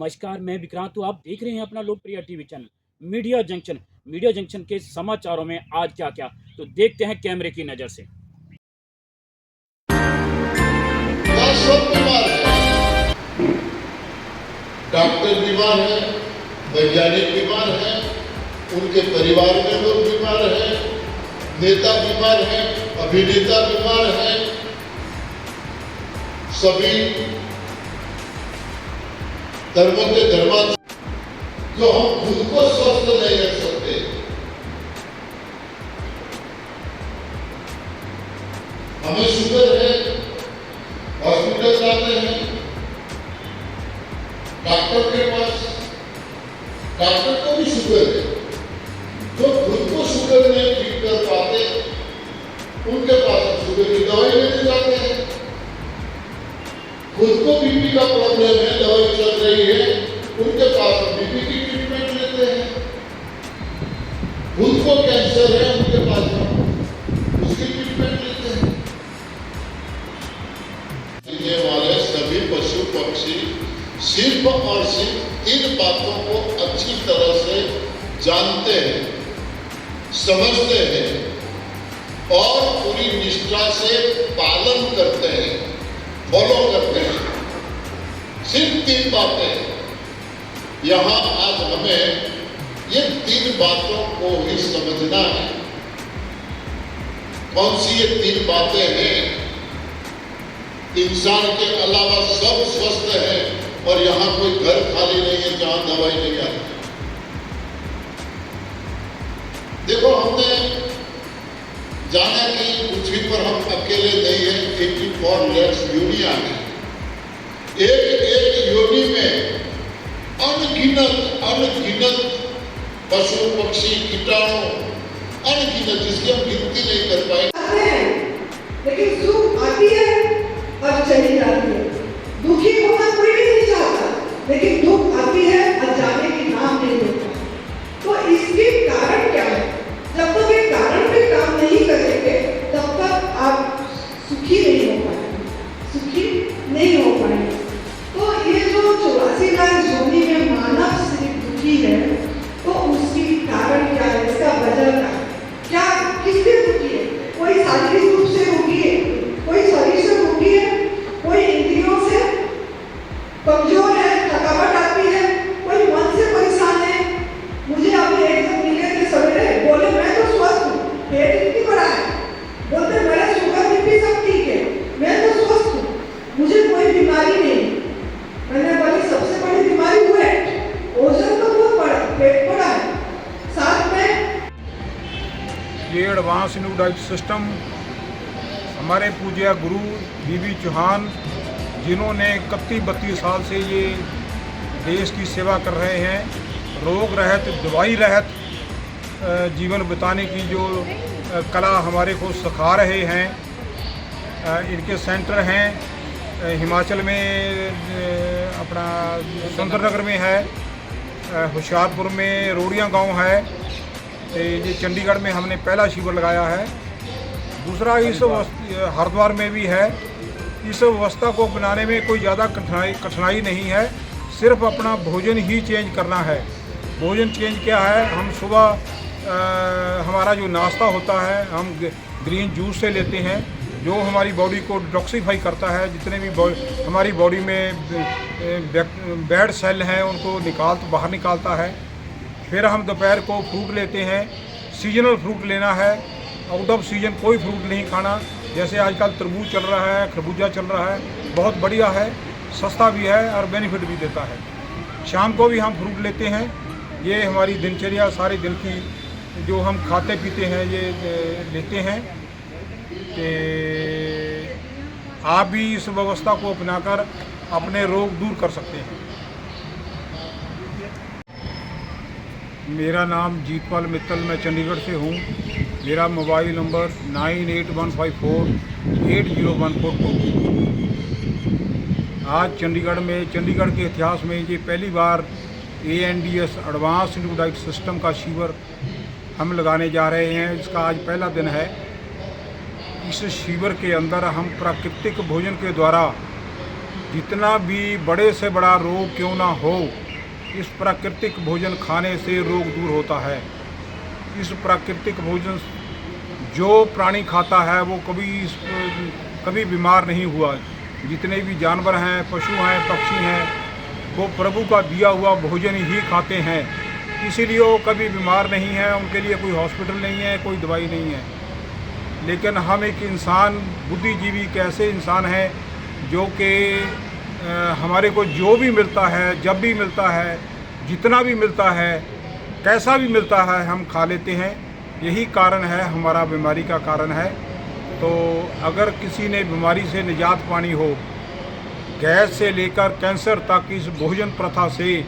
नमस्कार, मैं विक्रांत हूँ। आप देख रहे हैं अपना लोकप्रिय TV channel media junction. Media junction के समाचारों में आज क्या क्या, तो देखते हैं कैमरे की नज़र से। सब बीमार है, डॉक्टर बीमार है, वैज्ञानिक बीमार है, उनके परिवार में लोग बीमार हैं, नेता बीमार है, अभिनेता बीमार है, सभी धर्मों के धर्मांतर जो हम खुद को स्वस्थ नहीं रख सकते। हमें शुगर है, हॉस्पिटल जाते हैं, डॉक्टर के पास, डॉक्टर को भी शुगर है। जो खुद को शुगर नहीं ठीक कर पाते उनके पास शुगर की दवाई लेने जाते हैं। खुद को बीपी का प्रॉब्लम है, दवाई चल रही है, उनके पास बीपी की ट्रीटमेंट लेते हैं। खुद को कैंसर है, उनके पास उसकी ट्रीटमेंट लेते हैं। जीने वाले सभी पशु पक्षी सिर्फ और सिर्फ इन बातों को अच्छी तरह से जानते हैं, समझते हैं और पूरी निष्ठा से पालन करते हैं, फॉलो करते हैं। सिर्फ 3 बातें यहां आज हमें ये 3 बातों को ही समझना है। कौन सी ये 3 बातें हैं? इंसान के अलावा सब स्वस्थ है और यहां कोई घर खाली नहीं है जहां दवाई नहीं आती। देखो, हमने जाना कि पृथ्वी पर हम अकेले नहीं है, 84 लाख योनियां हैं। एक एक योनि में अनगिनत पशु पक्षी कीटाणु, अनगिनत, जिसकी हम गिनती नहीं कर पाए। लेकिन सुख आती है और चली जाती है। दुखी होना कोई भी नहीं चाहता, लेकिन दुख आती है और जाने की नाम नहीं लेता। तो इसके कारण क्या है? जब तक ये कारण पे काम नहीं करेंगे तब तक आप सुखी नहीं हो पाएंगे, सुखी नहीं हो पाएंगे। तो ये जो 84 लाख योनि में मानव सिर्फ दुखी है, तो उसकी कारण क्या है? इसका वजह क्या? किससे दुखी है? कोई शारीरिक रूप से दुखी है, कोई शरीर से दुखी है, कोई इंद्रियों से कमजोर है, थकावट आती है, कोई मन से परेशान है। मुझे अभी एक जन मिले थे सवेरे, बोले मैं तो स्वस्थ हूँ, पेट इतनी बड़ा है, बोलते मेरा शुगर बीपी सब ठीक है, मैं तो स्वस्थ हूँ, मुझे कोई बीमारी नहीं। मैंने बोली सबसे बड़ी बीमारी वेट, ओजन तो बहुत बड़ा, पेट बड़ा है। साथ में ये एडवांस न्यू डाइट सिस्टम हमारे पूज्य गुरु बीबी चौहान, जिन्होंने 31-32 साल से ये देश की सेवा कर रहे हैं, रोग रहित, दवाई रहित जीवन बिताने की जो कला हमारे को सिखा रहे हैं। इनके सेंटर हैं हिमाचल में, अपना सुंदरनगर में है, होशियारपुर में रोड़िया गांव है, ये चंडीगढ़ में हमने पहला शिविर लगाया है। दूसरा इस हरिद्वार में भी है। इस व्यवस्था को अपनाने में कोई ज़्यादा कठिनाई नहीं है, सिर्फ अपना भोजन ही चेंज करना है। भोजन चेंज क्या है? हम सुबह हमारा जो नाश्ता होता है हम ग्रीन जूस से लेते हैं, जो हमारी बॉडी को डिटॉक्सीफाई करता है। जितने भी हमारी बॉडी में बैड सेल हैं उनको बाहर निकालता है। फिर हम दोपहर को फ्रूट लेते हैं, सीजनल फ्रूट लेना है, आउट ऑफ सीजन कोई फ्रूट नहीं खाना। जैसे आजकल तरबूज चल रहा है, खरबूजा चल रहा है, बहुत बढ़िया है, सस्ता भी है और बेनिफिट भी देता है। शाम को भी हम फ्रूट लेते हैं। ये हमारी दिनचर्या सारे दिन की जो हम खाते पीते हैं ये लेते हैं। कि आप भी इस व्यवस्था को अपनाकर अपने रोग दूर कर सकते हैं। मेरा नाम जीतपाल मित्तल, मैं चंडीगढ़ से हूँ। मेरा मोबाइल नंबर 9815480142। आज चंडीगढ़ के इतिहास में ये पहली बार ANDS advance new diet system का शिविर हम लगाने जा रहे हैं। इसका आज पहला दिन है। इस शिविर के अंदर हम प्राकृतिक भोजन के द्वारा जितना भी बड़े से बड़ा रोग क्यों ना हो, इस प्राकृतिक भोजन खाने से रोग दूर होता है। इस प्राकृतिक भोजन जो प्राणी खाता है वो कभी बीमार नहीं हुआ। जितने भी जानवर हैं, पशु हैं, पक्षी हैं, वो प्रभु का दिया हुआ भोजन ही खाते हैं, इसीलिए वो कभी बीमार नहीं है। उनके लिए कोई हॉस्पिटल नहीं है, कोई दवाई नहीं है। लेकिन हम एक इंसान, बुद्धिजीवी एक ऐसे इंसान हैं जो कि हमारे को जो भी मिलता है, जब भी मिलता है, जितना भी मिलता है, कैसा भी मिलता है, हम खा लेते हैं। यही कारण है, हमारा बीमारी का कारण है। तो अगर किसी ने बीमारी से निजात पानी हो, गैस से लेकर कैंसर तक, इस भोजन प्रथा से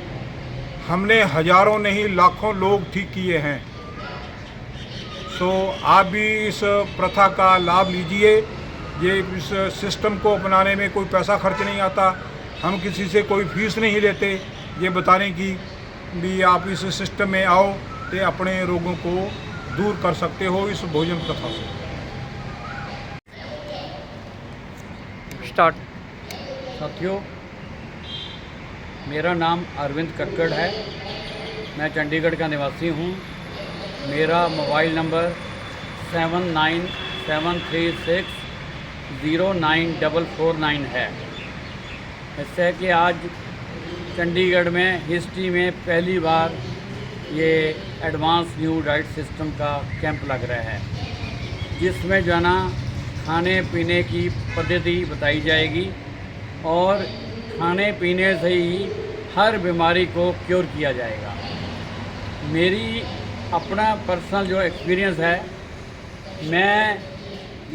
हमने हजारों नहीं लाखों लोग ठीक किए हैं। तो आप भी इस प्रथा का लाभ लीजिए। ये इस सिस्टम को अपनाने में कोई पैसा खर्च नहीं आता। हम किसी से कोई फीस नहीं लेते ये बताने की भी आप इस सिस्टम में आओ तो अपने रोगों को दूर कर सकते हो इस भोजन प्रथा से। स्टार्ट। साथियों, मेरा नाम अरविंद कक्कड़ है। मैं चंडीगढ़ का निवासी हूँ। मेरा मोबाइल नंबर 7973609449 है। इससे कि आज चंडीगढ़ में हिस्ट्री में पहली बार ये एडवांस न्यू डाइट सिस्टम का कैंप लग रहा है, जिसमें जो है ना खाने पीने की पद्धति बताई जाएगी और खाने पीने से ही हर बीमारी को क्योर किया जाएगा। मेरी अपना पर्सनल जो एक्सपीरियंस है, मैं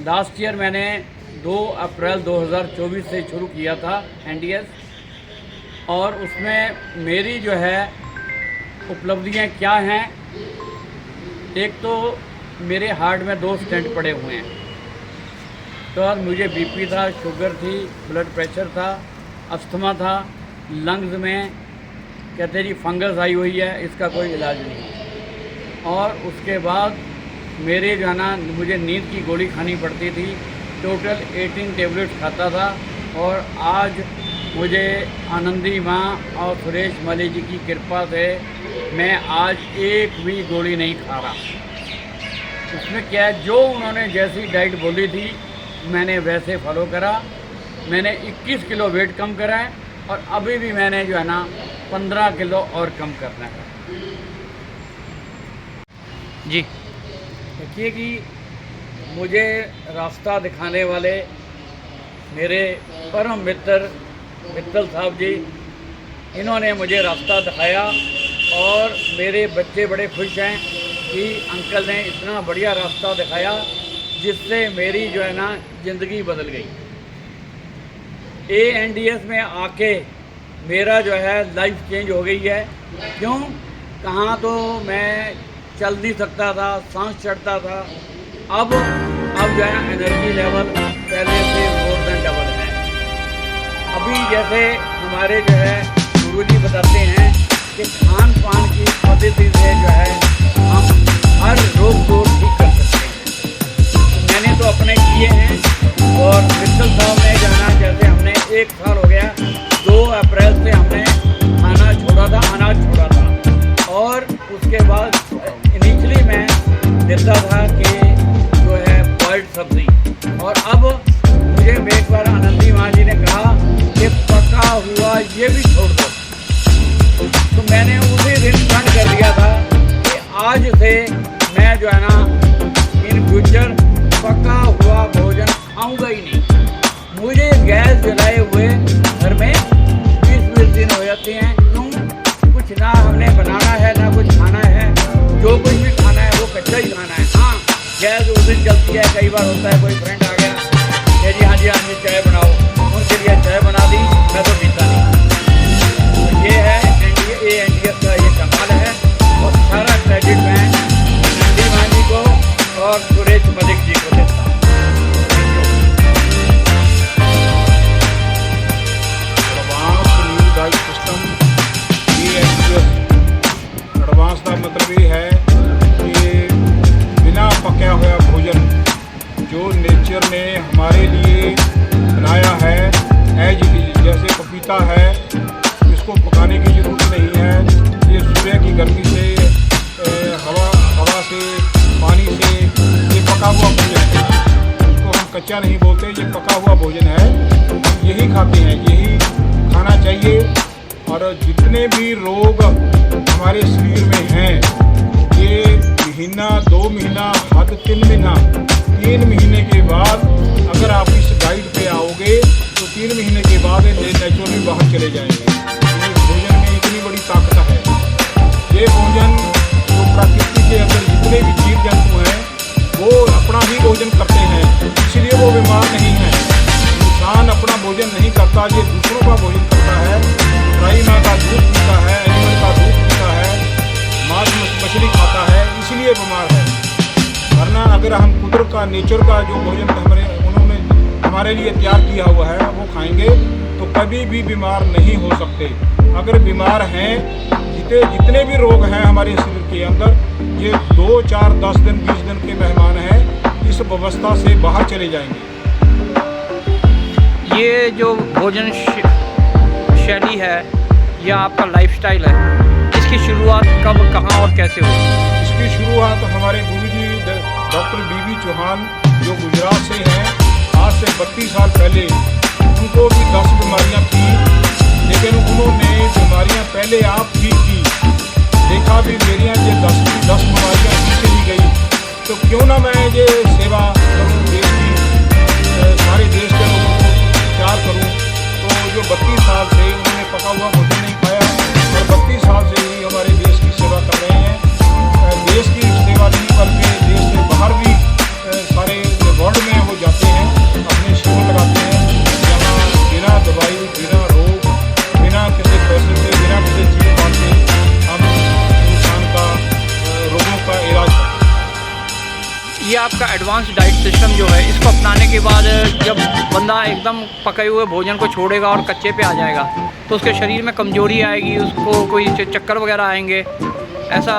लास्ट ईयर मैंने 2 अप्रैल 2024 से शुरू किया था NDS, और उसमें मेरी जो है उपलब्धियां क्या हैं। एक तो मेरे हार्ट में 2 स्टेंट पड़े हुए हैं, तो मुझे BP था, शुगर थी, ब्लड प्रेशर था, अस्थमा था, लंग्स में कहते जी फंगस आई हुई है, इसका कोई इलाज नहीं। और उसके बाद मेरे जो है ना मुझे नींद की गोली खानी पड़ती थी। टोटल 18 टेबलेट्स खाता था, और आज मुझे आनंदी माँ और सुरेश मली जी की कृपा से मैं आज एक भी गोली नहीं खा रहा। उसमें क्या है, जो उन्होंने जैसी डाइट बोली थी मैंने वैसे फॉलो करा। मैंने 21 किलो वेट कम करा है, और अभी भी मैंने जो है ना 15 किलो और कम करना है जी। देखिए कि मुझे रास्ता दिखाने वाले मेरे परम मित्र मित्तल साहब जी, इन्होंने मुझे रास्ता दिखाया, और मेरे बच्चे बड़े खुश हैं कि अंकल ने इतना बढ़िया रास्ता दिखाया जिससे मेरी जो है ना ज़िंदगी बदल गई। NDS में आके मेरा जो है लाइफ चेंज हो गई है। क्यों? कहाँ तो मैं चल नहीं सकता था, सांस चढ़ता था, अब जो है एनर्जी लेवल पहले से मोर देन डबल है। अभी जैसे हमारे जो है गुरुजी बताते हैं कि खान पान की पद्धति से जो है हम हर रोग को ठीक कर सकते हैं। तो मैंने तो अपने किए हैं, और मित्तल साहब ने जाना, जैसे हमने 1 साल हो गया, 2 अप्रैल से हमने खाना छोड़ा था, अनाज छोड़ा था, और उसके बाद इनिशियली मैं देता था कि जो है बॉइल्ड सब्जी, और अब मुझे एक बार आनंदी माँ जी ने कहा कि पका हुआ ये भी छोड़ दो। तो मैंने उसी दिन बंद कर दिया था कि आज से मैं जो है ना इन फ्यूचर पका हुआ भोजन खाऊंगा ही नहीं। मुझे गैस जलाए हुए घर में 20-20 दिन हो जाते हैं। क्यों? कुछ ना हमने बनाना है, ना कुछ खाना है, जो कुछ भी खाना है वो कच्चा ही खाना है। हाँ, गैस उस दिन चलती है, कई बार होता है कोई फ्रेंड आ गया कि जी हाँ जी हाँ जी चाय बनाओ, उनके लिए चाय बना दी, मैं तो पीता नहीं। तो ये है NDS का ये कमाल है, और सारा क्रेडिट मैं आनंदी माँ जी को और सुरेश मलिक जी को देता हूँ। एडवांस न्यू डाइट सिस्टम, ये एडवांस का मतलब ये है कि बिना पका हुआ भोजन जो नेचर ने हमारे लिए बनाया है, एज इट इज, जैसे पपीता है, इसको पकाने की ज़रूरत नहीं है। ये सूर्य की गर्मी से, हवा से, पानी से ये पका हुआ भोजन है। इसको हम कच्चा नहीं बोलते, ये पका हुआ भोजन है। हम यही खाते हैं, यही खाना चाहिए। और जितने भी रोग हमारे शरीर में हैं, ये महीना, 2 महीना, हद 3 महीना, 3 महीने के बाद अगर आप इस डाइट पे आओगे तो 3 महीने के बाद ये नेचुरली बाहर चले जाएंगे। इस भोजन में इतनी बड़ी ताकत है। ये भोजन जो प्रकृति के अंदर जितने भी जीव जंतु हैं वो अपना ही भोजन करते हैं, इसलिए वो बीमार नहीं है। इंसान अपना भोजन नहीं करता, ये दूसरों का भोजन करता है। गाय माँ का दूध पीता है, एनिमल का दूध पीता है, मांस मछली खाता है, इसलिए बीमार है। वरना अगर हम कुदरत का, नेचर का जो भोजन उन्होंने हमारे लिए तैयार किया हुआ है वो खाएंगे तो कभी भी बीमार नहीं हो सकते। अगर बीमार हैं, जितने भी रोग हैं हमारे शरीर के अंदर, ये 2, 4, 10 दिन, 20 दिन के मेहमान हैं, इस व्यवस्था से बाहर चले जाएंगे। ये जो भोजन शैली है या आपका लाइफस्टाइल है, इसकी शुरुआत कब, कहाँ और कैसे हुई? इसकी शुरुआत हमारे गुरुजी डॉक्टर बीबी चौहान जो गुजरात से हैं, आज से 32 साल पहले उनको भी 10 बीमारियां थी, लेकिन उन्होंने बीमारियां पहले आप ठीक की, देखा भी मेरियां ये 10 बीमारियां ठीक चली गई, तो क्यों ना मैं ये सेवा करूँ, देश की, सारे देश के लोगों को प्यार करूँ। तो जो 32 साल से उन्होंने पका हुआ भोजन नहीं खाया और 32 साल से ही हमारे देश की सेवा कर रहे हैं। देश की सेवा नहीं बल्कि देश से बाहर भी सारे वर्ल्ड में वो जाते हैं, अपने शिविर लगाते हैं, जहाँ बिना दवाई, बिना रोग, बिना किसी पैसे से, बिना किसी चीज़ बांटे हम इंसान का रोगों का इलाज करते हैं। ये आपका एडवांस डाइट सिस्टम जो है, इसको अपनाने के बाद जब बंदा एकदम पके हुए भोजन को छोड़ेगा और कच्चे पे आ जाएगा तो उसके शरीर में कमजोरी आएगी, उसको कोई चक्कर वगैरह आएंगे, ऐसा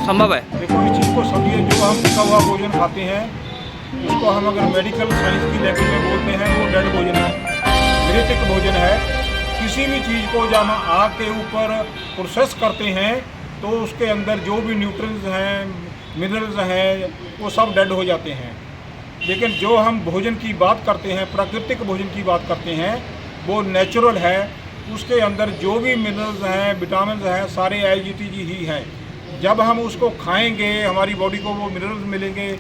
संभव है? देखो, इस चीज़ को समझिए, जो हम पका हुआ भोजन खाते हैं उसको हम अगर मेडिकल साइंस की लैंग्वेज में बोलते हैं वो डेड भोजन है, मृतिक भोजन है। किसी भी चीज़ को जब हम आग के ऊपर प्रोसेस करते हैं तो उसके अंदर जो भी न्यूट्रिएंट्स हैं, मिनरल्स हैं, वो सब डेड हो जाते हैं। लेकिन जो हम भोजन की बात करते हैं, प्राकृतिक भोजन की बात करते हैं, वो नेचुरल है। उसके अंदर जो भी मिनरल्स हैं, विटामिन हैं, सारे IGTG ही हैं। जब हम उसको खाएंगे, हमारी बॉडी को वो मिनरल्स मिलेंगे,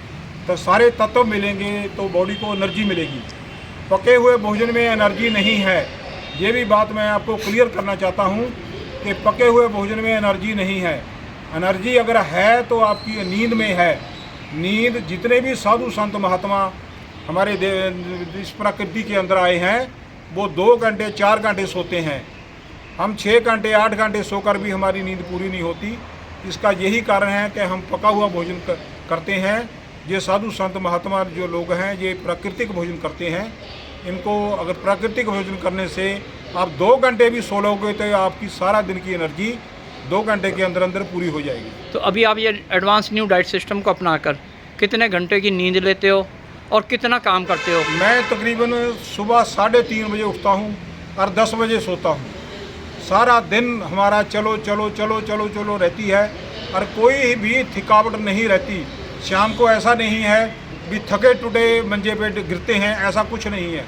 तो सारे तत्व मिलेंगे, तो बॉडी को एनर्जी मिलेगी। पके हुए भोजन में एनर्जी नहीं है, ये भी बात मैं आपको क्लियर करना चाहता हूँ कि पके हुए भोजन में एनर्जी नहीं है। एनर्जी अगर है तो आपकी नींद में है। नींद, जितने भी साधु संत महात्मा हमारे इस प्रकृति के अंदर आए हैं वो 2 घंटे 4 घंटे सोते हैं। हम 6 घंटे 8 घंटे सोकर भी हमारी नींद पूरी नहीं होती। इसका यही कारण है कि हम पका हुआ भोजन करते हैं। ये साधु संत महात्मा जो लोग हैं ये प्राकृतिक भोजन करते हैं। इनको अगर प्राकृतिक भोजन करने से आप 2 घंटे भी सो लोगे तो आपकी सारा दिन की एनर्जी 2 घंटे के अंदर अंदर पूरी हो जाएगी। तो अभी आप ये एडवांस न्यू डाइट सिस्टम को अपनाकर कितने घंटे की नींद लेते हो और कितना काम करते हो? मैं तकरीबन सुबह 3:30 बजे उठता हूँ और 10 बजे सोता हूँ। सारा दिन हमारा चलो चलो चलो चलो चलो रहती है और कोई भी थकावट नहीं रहती। शाम को ऐसा नहीं है भी थके टूटे मंजे पे गिरते हैं, ऐसा कुछ नहीं है।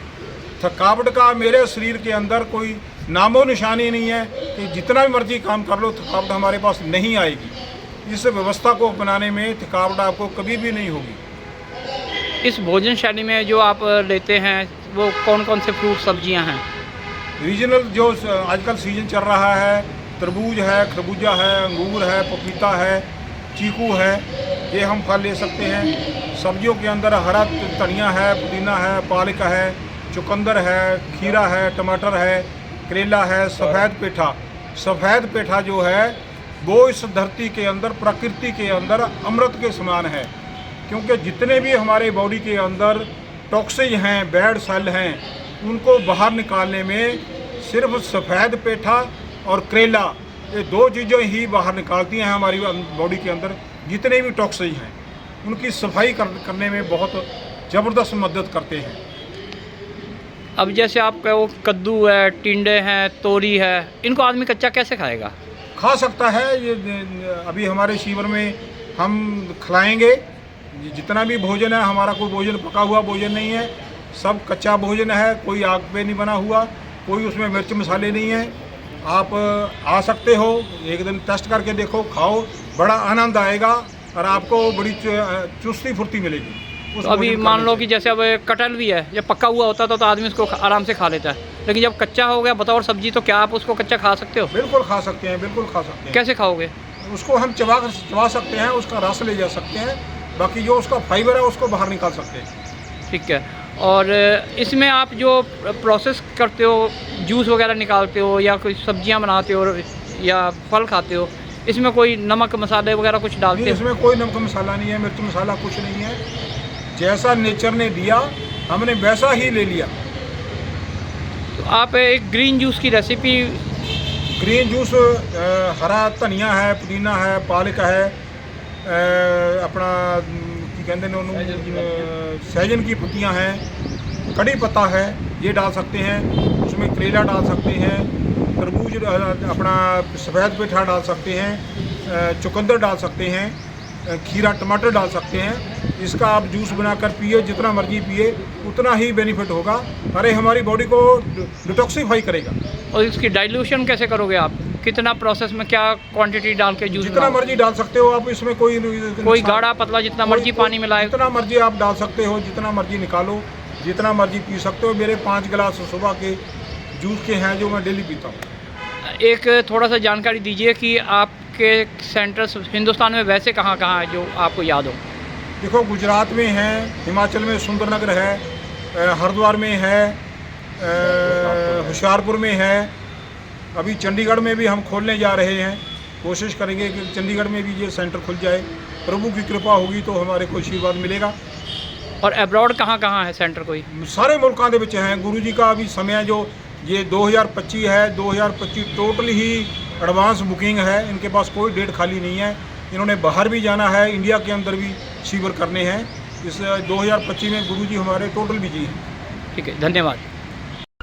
थकावट का मेरे शरीर के अंदर कोई नामो निशानी नहीं है कि जितना भी मर्जी काम कर लो थकावट हमारे पास नहीं आएगी। इस व्यवस्था को अपनाने में थकावट आपको कभी भी नहीं होगी। इस भोजन शैली में जो आप लेते हैं वो कौन कौन से फ्रूट सब्जियां हैं? रीजनल जो आजकल सीजन चल रहा है, तरबूज है, खरबूजा है, अंगूर है, पपीता है, चीकू है, ये हम फल ले सकते हैं। सब्जियों के अंदर हरा धनिया है, पुदीना है, पालक है, चुकंदर है, खीरा है, टमाटर है, करेला है, सफ़ेद पेठा। सफ़ेद पेठा जो है वो इस धरती के अंदर, प्रकृति के अंदर अमृत के समान है, क्योंकि जितने भी हमारे बॉडी के अंदर टॉक्सिन हैं, बैड सेल हैं, उनको बाहर निकालने में सिर्फ सफ़ेद पेठा और करेला, ये 2 चीज़ें ही बाहर निकालती हैं हमारी बॉडी के अंदर। जितने भी टॉक्सिन हैं उनकी सफाई करने में बहुत ज़बरदस्त मदद करते हैं। अब जैसे आप कहो कद्दू है, टिंडे हैं, तोरी है, इनको आदमी कच्चा कैसे खाएगा? खा सकता है। ये अभी हमारे शिविर में हम खिलाएंगे। जितना भी भोजन है, हमारा कोई भोजन पका हुआ भोजन नहीं है, सब कच्चा भोजन है। कोई आग पे नहीं बना हुआ, कोई उसमें मिर्च मसाले नहीं है। आप आ सकते हो, एक दिन टेस्ट करके देखो, खाओ, बड़ा आनंद आएगा और आपको बड़ी चुस्ती फुर्ती मिलेगी। तो अभी मान लो कि जैसे अब कटहल भी है, जब पका हुआ होता तो आदमी उसको आराम से खा लेता है, लेकिन जब कच्चा हो गया बतौर सब्जी, तो क्या आप उसको कच्चा खा सकते हो? बिल्कुल खा सकते हैं, बिल्कुल खा सकते हैं। कैसे खाओगे? उसको हम चबा सकते हैं, उसका रस ले जा सकते हैं, बाकी जो उसका फाइबर है उसको बाहर निकाल सकते हैं। ठीक है। और इसमें आप जो प्रोसेस करते हो, जूस वगैरह निकालते हो या कोई सब्जियां बनाते हो या फल खाते हो, इसमें कोई नमक मसाले वगैरह कुछ डालते नहीं, हो? इसमें कोई नमक मसाला नहीं है, मिर्च मसाला कुछ नहीं है। जैसा नेचर ने दिया हमने वैसा ही ले लिया। तो आप एक ग्रीन जूस की रेसिपी। ग्रीन जूस हरा धनिया है, पुदीना है, पालक है, अपना की कहते हैं उन्होंने सहजन की पत्तियां हैं, कड़ी पत्ता है, ये डाल सकते हैं। उसमें करेला डाल सकते हैं, तरबूज अपना सफ़ेद पेठा डाल सकते हैं, चुकंदर डाल सकते हैं, खीरा टमाटर डाल सकते हैं। इसका आप जूस बनाकर पिए, जितना मर्जी पिए उतना ही बेनिफिट होगा। अरे हमारी बॉडी को डिटॉक्सीफाई करेगा। और इसकी डाइल्यूशन कैसे करोगे आप? कितना प्रोसेस में क्या क्वांटिटी डाल के जूस? जितना मर्जी डाल सकते हो आप, इसमें कोई गाढ़ा पतला जितना मर्जी पानी मिलाए, जितना मर्जी आप डाल सकते हो, जितना मर्जी निकालो, जितना मर्जी पी सकते हो। मेरे 5 गिलास सुबह के जूस के हैं जो मैं डेली पीता हूँ। एक थोड़ा सा जानकारी दीजिए कि आपके सेंटर्स हिंदुस्तान में वैसे कहाँ कहाँ है जो आपको याद हो? देखो, गुजरात में है, हिमाचल में सुंदरनगर है, हरिद्वार में है, होशियारपुर में है, अभी चंडीगढ़ में भी हम खोलने जा रहे हैं। कोशिश करेंगे कि चंडीगढ़ में भी ये सेंटर खुल जाए। प्रभु की कृपा होगी तो हमारे को आशीर्वाद मिलेगा। और एब्रॉड कहाँ कहाँ है सेंटर? कोई सारे मुल्कों के विच हैं। गुरु जी का अभी समय जो ये 2025 है, 2025 टोटली ही एडवांस बुकिंग है। इनके पास कोई डेट खाली नहीं है। इन्होंने बाहर भी जाना है, इंडिया के अंदर भी शिविर करने हैं। इस 2025 में गुरु जी हमारे टोटल बिजी हैं। ठीक है, धन्यवाद।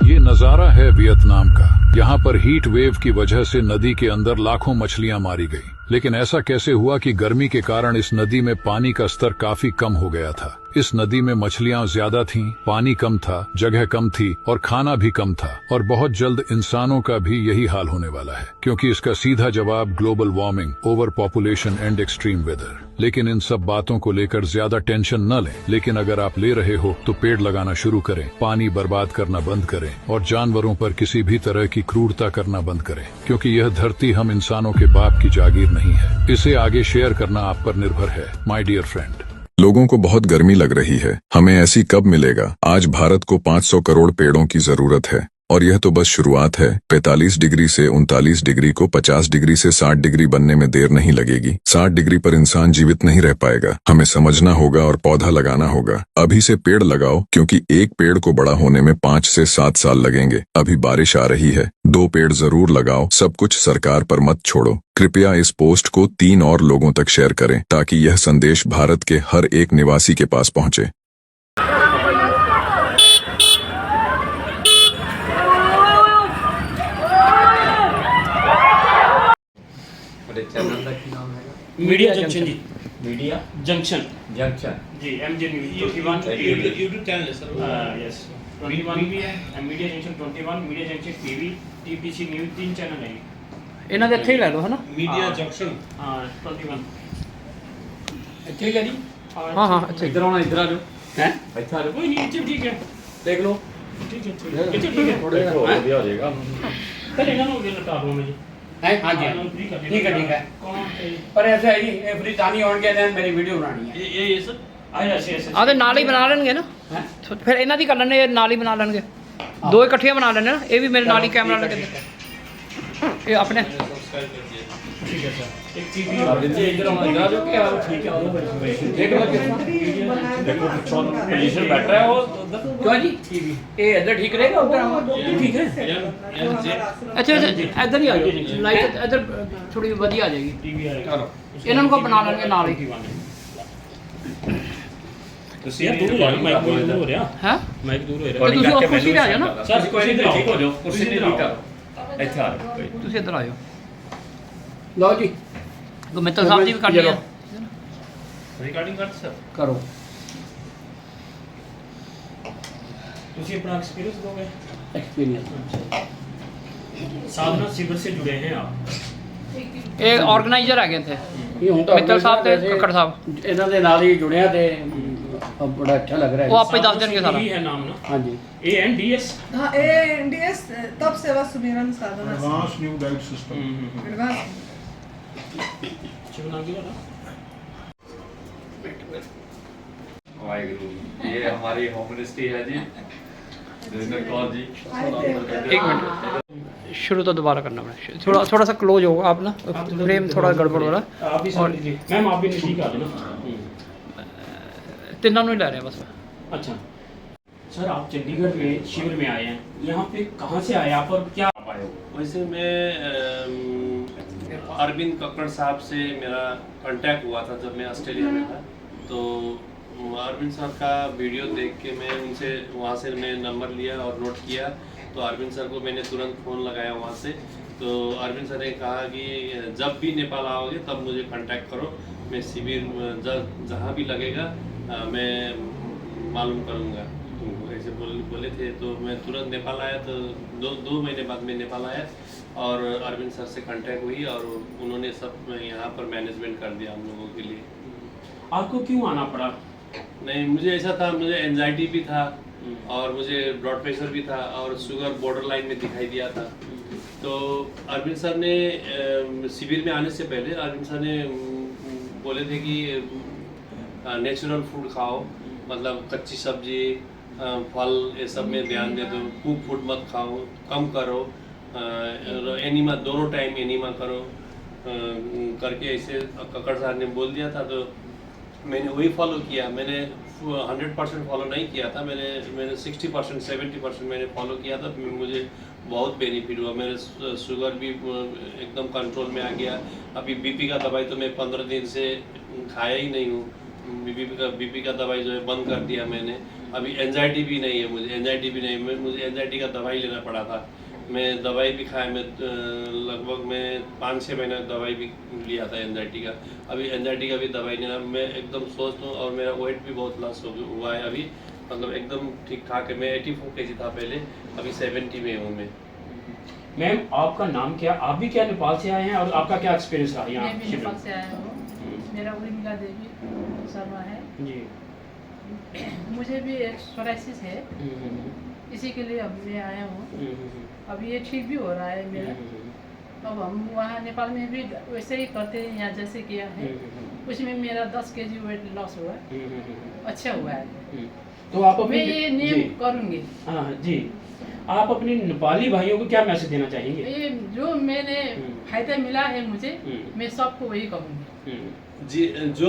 ये नज़ारा है वियतनाम का। यहाँ पर हीट वेव की वजह से नदी के अंदर लाखों मछलियां मारी गई। लेकिन ऐसा कैसे हुआ कि गर्मी के कारण इस नदी में पानी का स्तर काफी कम हो गया था। इस नदी में मछलियां ज्यादा थीं, पानी कम था, जगह कम थी और खाना भी कम था। और बहुत जल्द इंसानों का भी यही हाल होने वाला है, क्योंकि इसका सीधा जवाब global warming, over population and extreme weather. लेकिन इन सब बातों को लेकर ज्यादा टेंशन न लें। लेकिन अगर आप ले रहे हो तो पेड़ लगाना शुरू करें, पानी बर्बाद करना बंद करें और जानवरों पर किसी भी तरह की क्रूरता करना बंद करें, क्योंकि यह धरती हम इंसानों के बाप की जागीर नहीं है। इसे आगे शेयर करना आप पर निर्भर है, माय डियर फ्रेंड। लोगों को बहुत गर्मी लग रही है, हमें ऐसी कब मिलेगा? आज भारत को 500 करोड़ पेड़ों की जरूरत है और यह तो बस शुरुआत है। 45 डिग्री से 39 डिग्री को 50 डिग्री से 60 डिग्री बनने में देर नहीं लगेगी। 60 डिग्री पर इंसान जीवित नहीं रह पाएगा। हमें समझना होगा और पौधा लगाना होगा। अभी से पेड़ लगाओ, क्योंकि एक पेड़ को बड़ा होने में 5 से 7 साल लगेंगे। अभी बारिश आ रही है, 2 पेड़ जरूर लगाओ। सब कुछ सरकार पर मत छोड़ो। कृपया इस पोस्ट को 3 और लोगों तक शेयर करें ताकि यह संदेश भारत के हर एक निवासी के पास पहुंचे। मीडिया जंक्शन जी, मीडिया जंक्शन जंक्शन जी, MJ न्यूज़ 21 यूट्यूब चैनल है सर। यस 21 भी है, media junction 21, media junction TV, TPC news, 3 channel है। इन्होंने ਇੱਥੇ ਹੀ ਲੈ ਲਓ, है ना? मीडिया जंक्शन 21 अच्छी लगी। हाँ हाँ, अच्छा। इधर आना, इधर आ जाओ। हैं? अच्छा आ जाओ, कोई नहीं, ठीक है, देख लो। ठीक है, ठीक है। थोड़ा सा और बढ़िया हो जाएगा। पहले ना मुझे लगा दूं मुझे। है हाँ जी, ठीक है। पर ऐसा है जी, फ्री तानी होने के दिन मेरी वीडियो बनानी है। ये सर आया ऐसे ਆਹ ਤੇ ਨਾਲ ਹੀ ਬਣਾ ਲੈਣਗੇ ਨਾ, ਫਿਰ ਇਹਨਾਂ ਦੀ ਕਰ ਲੈਣੇ, ਇਹ ਨਾਲ ਹੀ ਬਣਾ ਲੈਣਗੇ। 2 ਇਕੱਠੀਆਂ ਬਣਾ ਲੈਣੇ ਨਾ, ਇਹ ਵੀ ਮੇਰੇ ਨਾਲ ਹੀ ਕੈਮਰਾ ਲੱਗੇ ਇਹ ਆਪਣੇ। ठीक है सर, एक टीवी इधर आना, इधर आ जाओ। क्या ठीक है, देख लो देखो पोजीशन बैठ रहा है वो क्यों जी? ये इधर ठीक रहेगा, उधर ठीक है। अच्छा अच्छा, ਇੱਧਰ ਹੀ ਆ ਜਾਓ, ਲਾਈਟ ਇੱਧਰ ਥੋੜੀ ਵਧੀਆ ਆ ਜਾਏਗੀ। टीवी आएगा, ਇਹਨਾਂ ਨੂੰ ਕੋ ਬਣਾ ਲੈਣਗੇ ਨਾਲ ਹੀ। ਤੁਸੀਂ यार दूर हो जाओ, माइक दूर हो रहा हैं माइक दूर हो ਤੇ रहा ਤੁਸੀਂ ਉਹ ਕੁਰਸੀ ਤੇ ਆ ਜਾਓ ਨਾ ਸਰ ਕੋਈ ਨਹੀਂ ਠੀਕ ਹੋ ਜਾਓ ਕੁਰਸੀ ਤੇ ਠੀਕ ਕਰ ਇੱਥੇ ਆ ਜਾਓ ਕੋਈ ਤੁਸੀਂ ਇੱਧਰ ਆ ਜਾਓ ਲਓ ਜੀ ਮਿੱਤਲ ਸਾਹਿਬ ਦੀ ਵੀ ਕਰਨੀ ਹੈ ਰਿਕਾਰਡਿੰਗ ਕਰ ਸਰ ਕਰੋ ਤੁਸੀਂ ਆਪਣਾ एक्सपीरियंस दोगे ਐਕਸਪੀਰੀਅੰਸ साधना शिविर से जुड़े हैं आप ਇਹ ਆਰਗੇਨਾਈਜ਼ਰ ਹੈਗੇ ਇੱਥੇ ਇਹ ਹੁਣ ਤਾਂ ਮਿੱਤਲ ਸਾਹਿਬ ਤੇ ਵੈਸੇ ਕੱਕੜ ਸਾਹਿਬ ਇਹਨਾਂ ਦੇ ਨਾਲ ਹੀ ਜੁੜਿਆ ਤੇ ਬੜਾ ਅੱਛਾ ਲੱਗ ਰਿਹਾ ਉਹ ਹੈ आपे दस दिन के सारा। यही है नाम ना ਹਾਂਜੀ ANDS हाँ ANDS तप सेवा सुमिरन साधना advance new diet system advance शिवनागी वाला ਵਾਹਿਗੁਰੂ ਇਹ ਹਮਾਰੀ ਹੋਮ ਮਿਨਿਸਟਰੀ ਹੈ ਜੀ ਦਵਿੰਦਰ ਕੌਰ ਜੀ एक मिनट शुरू तो दोबारा करना पड़ेगा थोड़ा थोड़ा सा क्लोज हो आप ना फ्रेम थोड़ा गड़बड़ हो रहा आप भी सुन लीजिए मैम आप भी नजदीक आ जाना तिन्ना ही लै रहे हैं बस अच्छा सर आप चंडीगढ़ में शिविर में आए हैं यहाँ पे कहाँ से आए आप और क्या वैसे मैं अरविंद कक्कड़ साहब से मेरा कांटेक्ट हुआ था जब मैं ऑस्ट्रेलिया में था तो अरविंद सर का वीडियो देख के मैं उनसे वहाँ से मैं नंबर लिया और नोट किया तो अरविंद सर को मैंने तुरंत फ़ोन लगाया वहाँ से तो अरविंद सर ने कहा कि जब भी नेपाल आओगे तब मुझे कांटेक्ट करो मैं शिविर जहाँ भी लगेगा मैं मालूम करूँगा तुमको ऐसे बोले थे तो मैं तुरंत नेपाल आया तो दो महीने बाद मैं नेपाल आया और अरविंद सर से कांटेक्ट हुई और उन्होंने सब यहाँ पर मैनेजमेंट कर दिया हम लोगों के लिए आपको क्यों आना पड़ा नहीं मुझे ऐसा था मुझे एंजाइटी भी था और मुझे ब्लड प्रेशर भी था और शुगर बॉर्डर लाइन में दिखाई दिया था तो अरविंद सर ने शिविर में आने से पहले अरविंद सर ने बोले थे कि नेचुरल फूड खाओ मतलब कच्ची सब्जी फल ये सब में ध्यान दे दो कुक फूड मत खाओ कम करो एनीमा दोनों टाइम एनीमा करो करके ऐसे कक्कड़ साहब ने बोल दिया था तो मैंने वही फॉलो किया मैंने 100% फॉलो नहीं किया था मैंने 60% 70% मैंने फॉलो किया था मुझे बहुत बेनिफिट हुआ मेरे शुगर भी एकदम कंट्रोल में आ गया अभी बीपी का दवाई तो मैं 15 दिन से खाया ही नहीं हूँ बीपी का दवाई जो है बंद कर दिया मैंने अभी एंजाइटी भी नहीं है मुझे एंजाइटी भी नहीं मुझे एंजाइटी का दवाई लेना पड़ा था मैं दवाई भी खाया मैं लगभग मैं 5-6 महीने दवाई भी लिया था एंजाइटी का अभी एंजाइटी का भी दवाई लेना मैं एकदम स्वस्थ हूँ और मेरा वेट भी बहुत लॉस हुआ है अभी मतलब एकदम ठीक ठाक है मैं 84 kg था पहले अभी 70 में हूँ मैं मैम आपका नाम क्या आप भी क्या नेपाल से आए हैं और आपका क्या एक्सपीरियंस रहा यहाँ मैं भी नेपाल से आया हूँ मेरा उर्मिला देवी शर्मा है जी मुझे भी एक सोराइसिस है इसी के लिए अब मैं आया हूँ अब ये ठीक भी हो रहा है मेरा अब हम वहाँ नेपाल में भी वैसे ही करते हैं यहाँ जैसे किया है उसमें मेरा 10 kg वेट लॉस हुआ अच्छा हुआ है तो आप मैं ये नियम करूँगी हाँ जी आप अपने नेपाली भाइयों को क्या मैसेज देना चाहेंगे ये जो मैंने फायदा मिला है मुझे मैं सबको वही कहूँगी जी जो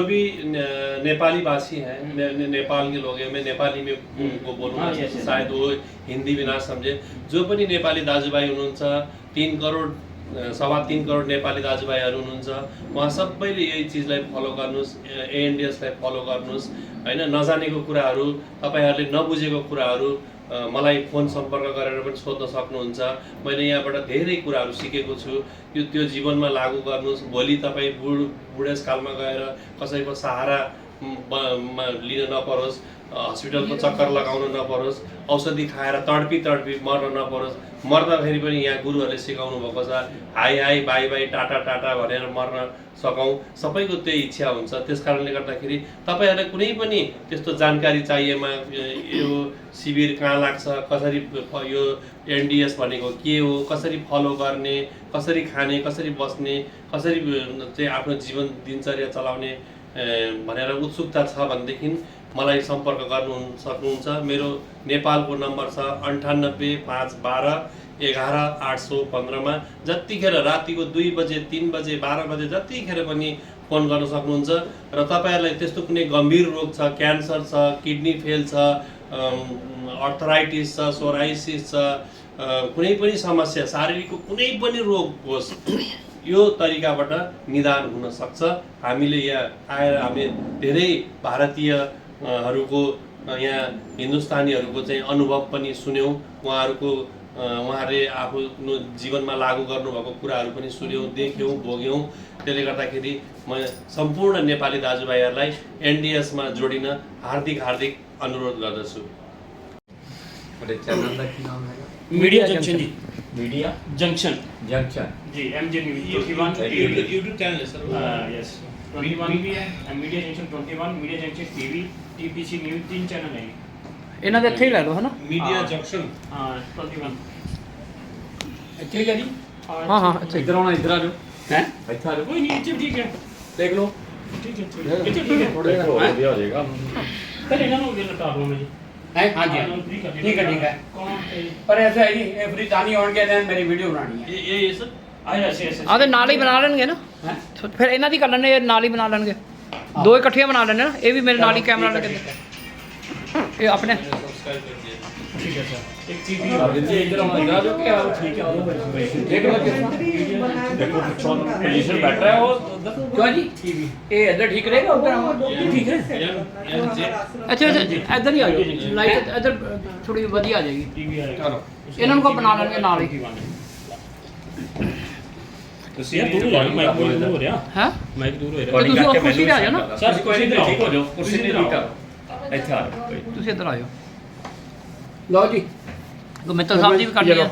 भी नेपाली भाषी हैं नेपाल के लोग हैं मैं नेपाली में उनको बोलूँगा शायद वो हिंदी भी ना समझे जो पनि नेपाली दाजुभाइ हुनुहुन्छ 3 करोड 3.25 करोड नेपाली दाजुभाइहरू हुनुहुन्छ उहाँ सबैले यही चिजलाई फलो गर्नुहोस् एएनडीएसलाई फलो गर्नुहोस् हैन नजानेको कुराहरू तपाईहरुले नबुझेको कुराहरू मलाई फोन सम्पर्क गरेर पनि सोध्न सक्नुहुन्छ मैले यहाँबाट धेरै कुराहरू सिकेको छु यो त्यो जीवनमा लागू गर्नुहोस् भोलि तपाई बुढेसकालमा गएर कसैको सहारा लिन नपरोस् हस्पिटलको चक्कर लगाउन नपरोस् औषधि खाएर तडपी मर्न नपरोस् मर्दाखेरि पनि यहाँ गुरुहरूले सिकाउनु भएको छ high high by by Tata Tata भनेर मर्न सकौं सबैको त्यही इच्छा हुन्छ त्यसकारणले गर्दाखेरि तपाईहरुलाई कुनै पनि त्यस्तो जानकारी चाहिएमा यो शिविर कहाँ लाग्छ कसरी यो एनडीएस भनेको के हो कसरी फलो गर्ने कसरी खाने कसरी बस्ने कसरी चाहिँ आफ्नो जीवन दिनचर्या चलाउने भनेर उत्सुकता छ भनेदेखि मलाई सम्पर्क गर्नु सक्नुहुन्छ मेरो नेपालको नम्बर छ 9851211815 मा जतिखेर रातिको 2 बजे 3 बजे 12 बजे जतिखेर पनि फोन गर्न सक्नुहुन्छ र तपाईहरुलाई त्यस्तो कुनै गम्भीर रोग छ क्यान्सर छ किडनी फेल छ अर्थराइटिस छ सोराइसिस छ कुनै पनि समस्या शारीरिकको कुनै पनि रोग होस् यो तरिकाबाट निदान हुन सक्छ। हामीले यहाँ आएर हामी धेरै भारतीयहरूको यहाँ हिन्दुस्तानीहरूको चाहिँ अनुभव पनि सुन्यौँ, उहाँहरूले आफ्नो जीवनमा लागू गर्नुभएको कुराहरू पनि सुन्यौँ, देख्यौँ, भोग्यौँ। त्यसले गर्दाखेरि म सम्पूर्ण नेपाली दाजुभाइहरूलाई एनडीएसमा जोडिन हार्दिक अनुरोध गर्दछु। मीडिया जंक्शन जी, मीडिया जंक्शन जी, MJ न्यूज़ 21 यूट्यूब चैनल है सर। यस 21 भी है, media junction 21, media junction TV, TPC news, 3 channel है। ਇਹਨਾਂ ਦੇ ਇੱਥੇ ਹੀ ਲੈ ਲਓ ਹੈ ਨਾ। मीडिया जंक्शन 21 ठीक है जी। हाँ हाँ अच्छा इधर आना, इधर आ जाओ हैं, अच्छा कोई नहीं, ठीक है, देख लो। ठीक है, ठीक है, थोड़ा हो जाएगा। पहले ना वो लटा दो मुझे हैं, हाँ जी ठीक है। पर ऐसा है जी, फ्री तानी होने के दिन मेरी वीडियो बनानी है। ये सर ऐसे ਆਹ ਤੇ ਨਾਲ ਹੀ ਬਣਾ ਲੈਣਗੇ ਨਾ, ਫਿਰ ਇਹਨਾਂ ਦੀ ਕਰ ਲੈਣੇ, ਨਾਲ ਹੀ ਬਣਾ ਲੈਣਗੇ, ਦੋ ਇਕੱਠੀਆਂ ਬਣਾ ਲੈਣੇ ਨਾ। ਇਹ ਵੀ ਮੇਰੇ ਨਾਲ ਹੀ ਕੈਮਰਾ ਲੱਗੇ, ਇਹ ਆਪਣੇ सब्सक्राइब कर दिया। ठीक है सर। एक TV इधर आना, इधर आ जाओ, क्या ठीक है, देख लो देखो पोजीशन बैठ रहा है वो क्यों जी, ये इधर ठीक रहेगा, उधर ठीक है। ਅੱਛਾ ਅੱਛਾ ਇੱਧਰ ਹੀ ਆ ਜਾਓ, ਲਾਈਟ ਇੱਧਰ ਥੋੜੀ ਵਧੀਆ ਆ ਜਾਏਗੀ। TV आएगा, चलो ਇਹਨਾਂ ਨੂੰ ਕੋ ਬਣਾ ਲੈਣਗੇ ਨਾਲ ਹੀ यार दूर हो माइक दूर हो रहा ਹੈ। माइक दूर हो ਤੇ ਤੁਸੀਂ ਉਹ ਕੁਰਸੀ ਤੇ ਆ ਜਾਓ ਨਾ, सर कुर्सी पे ठीक हो जाओ, कुर्सी पे ठीक करो। अच्छा ਤੁਸੀਂ ਇੱਧਰ ਆ ਜਾਓ। लो जी, ਮਿੱਤਲ ਸਾਹਿਬ ਦੀ ਵੀ ਕੱਢ ਲਿਆ।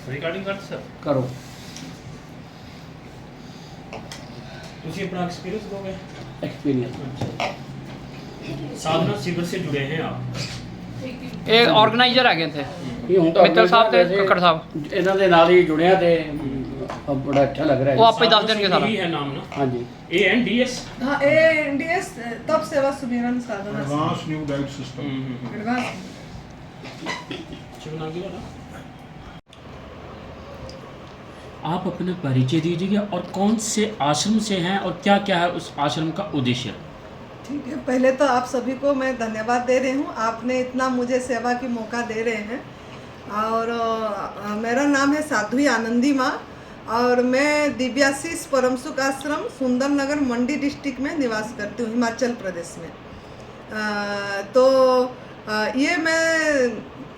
रिकॉर्डिंग कर सर। करो। ਤੁਸੀਂ ਆਪਣਾ एक्सपीरियंस दोगे? एक्सपीरियंस साधना शिविर से जुड़े हैं आप? ਇਹ ਆਰਗੇਨਾਈਜ਼ਰ ਹੈਗੇ ਇੱਥੇ, ये हूँ तो ਮਿੱਤਲ ਸਾਹਿਬ ਤੇ ਕੱਕੜ ਸਾਹਿਬ। ਇਹਨਾਂ ਦੇ ਨਾਲ ਹੀ ਜੁੜਿਆ ਤੇ बड़ा अच्छा लग रहा ਉਹ है। ਆਪੇ ਦੱਸ ਦੇਣਗੇ ਸਾਰਾ। यही है नाम ना, हाँ जी, ANDS। हाँ ANDS तप सेवा सुमिरन साधना advance new diet system. Advance. आप अपना परिचय दीजिएगा और कौन से आश्रम से हैं और क्या क्या है उस आश्रम का उद्देश्य? ठीक है, पहले तो आप सभी को मैं धन्यवाद दे रही हूँ, आपने इतना मुझे सेवा की मौका दे रहे हैं। और मेरा नाम है साध्वी आनंदी माँ और मैं दिव्याशीष परम सुख आश्रम सुंदर नगर मंडी डिस्ट्रिक्ट में निवास करती हूँ, हिमाचल प्रदेश में। तो ये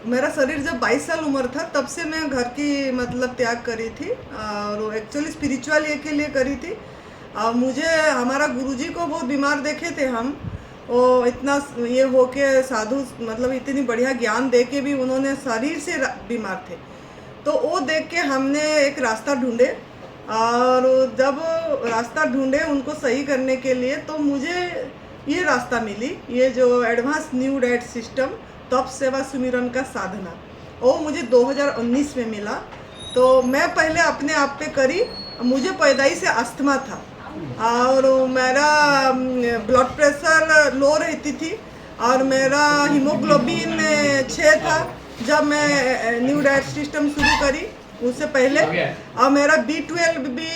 मेरा शरीर जब 22 साल उम्र था तब से मैं घर की मतलब त्याग करी थी और एक्चुअली स्पिरिचुअल ये के लिए करी थी। और मुझे हमारा गुरुजी को बहुत बीमार देखे थे हम, वो इतना ये हो के साधु मतलब इतनी बढ़िया ज्ञान दे के भी उन्होंने शरीर से बीमार थे। तो वो देख के हमने एक रास्ता ढूंढे और जब रास्ता ढूंढे उनको सही करने के लिए तो मुझे ये रास्ता मिली, ये जो एडवांस न्यू डाइट सिस्टम तप सेवा सुमिरन का साधना, वो मुझे 2019 में मिला। तो मैं पहले अपने आप पे करी, मुझे पैदाइश से अस्थमा था और मेरा ब्लड प्रेशर लो रहती थी और मेरा हीमोग्लोबिन 6 था जब मैं न्यू डाइट सिस्टम शुरू करी उससे पहले, और मेरा B12 भी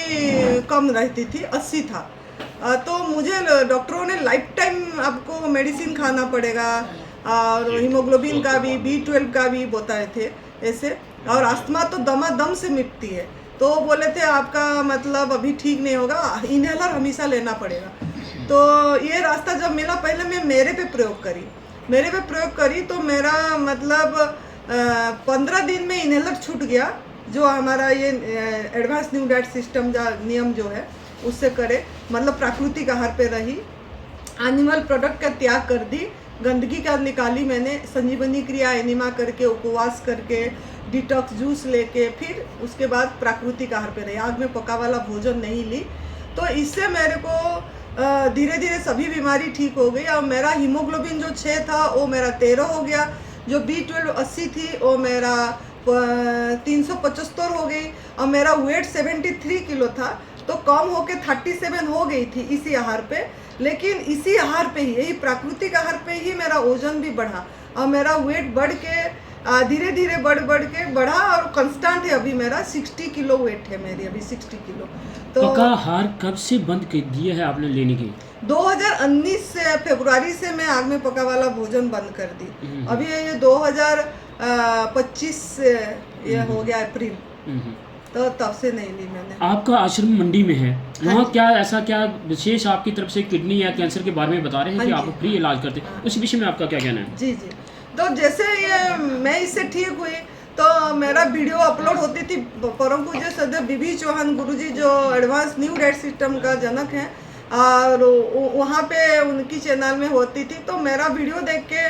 कम रहती थी, 80 था। तो मुझे डॉक्टरों ने लाइफ टाइम आपको मेडिसिन खाना पड़ेगा और हीमोग्लोबिन का भी B12 का भी बताए थे ऐसे, और अस्थमा तो दमादम से मिटती है। तो बोले थे आपका मतलब अभी ठीक नहीं होगा, इनहेलर हमेशा लेना पड़ेगा। तो ये रास्ता जब मिला पहले मैं मेरे पे प्रयोग करी तो मेरा मतलब 15 दिन में इनहेलर छूट गया, जो हमारा ये एडवांस न्यू डाइट सिस्टम का नियम जो है उससे करे, मतलब प्राकृतिक आहार पे रही, एनिमल प्रोडक्ट का त्याग कर दी, गंदगी का निकाली मैंने, संजीवनी क्रिया एनिमा करके, उपवास करके, डिटॉक्स जूस लेके, फिर उसके बाद प्राकृतिक आहार पे रही, आग में पका वाला भोजन नहीं ली। तो इससे मेरे को धीरे धीरे सभी बीमारी ठीक हो गई और मेरा हीमोग्लोबिन जो 6 था वो मेरा 13 हो गया, जो B12 80 थी वो मेरा 375 हो गई और मेरा वेट 73 किलो था, तो कम होके 37 हो गई थी इसी आहार पे। लेकिन इसी आहार पे ही, यही प्राकृतिक आहार पे ही मेरा वजन भी बढ़ा और मेरा वेट बढ़ के धीरे धीरे बढ़ के बढ़ा और कांस्टेंट है अभी मेरा 60 किलो वेट है मेरी अभी 60 किलो। तो आहार कब से बंद कर दिया है आपने लेने की? 2019 से फरवरी से मैं आग में पका वाला भोजन बंद कर दी। अभी ये 2025 से ये हो गया अप्रैल। तो तब से नहीं ली मैंने। आपका आश्रम मंडी में है, वहाँ क्या ऐसा क्या विशेष आपकी तरफ से किडनी या कैंसर के बारे में बता रहे हैं कि आप फ्री इलाज करते हैं, उस विषय में आपका क्या कहना है? जी जी, तो जैसे ये मैं इससे ठीक हुई तो मेरा वीडियो अपलोड होती थी, परम पूज्य सदैव बीबी चौहान गुरुजी जो एडवांस न्यू डाइट सिस्टम का जनक हैं, और वहाँ पे उनकी चैनल में होती थी। तो मेरा वीडियो देख के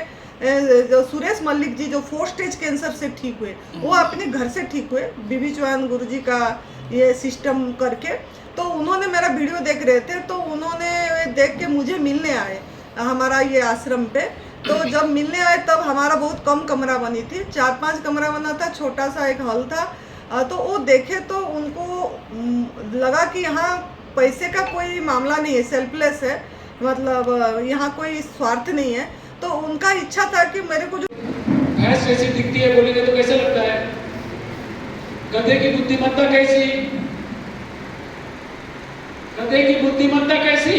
जो सुरेश मल्लिक जी जो 4 स्टेज कैंसर से ठीक हुए, वो अपने घर से ठीक हुए बीबी चौहान गुरुजी का ये सिस्टम करके। तो उन्होंने मेरा वीडियो देख रहे थे, तो उन्होंने देख के मुझे मिलने आए हमारा ये आश्रम पे। तो जब मिलने आए तब हमारा बहुत कम कमरा बनी थी, 4-5 कमरा बना था, छोटा सा एक हॉल था। तो वो देखे तो उनको लगा कि यहाँ पैसे का कोई मामला नहीं है, सेल्फलेस है, मतलब यहाँ कोई स्वार्थ नहीं है। तो उनका इच्छा था कि मेरे को जो भैंस जैसी दिखती है बोलेंगे तो कैसा लगता है, गधे की बुद्धिमत्ता कैसी, गधे की बुद्धिमत्ता कैसी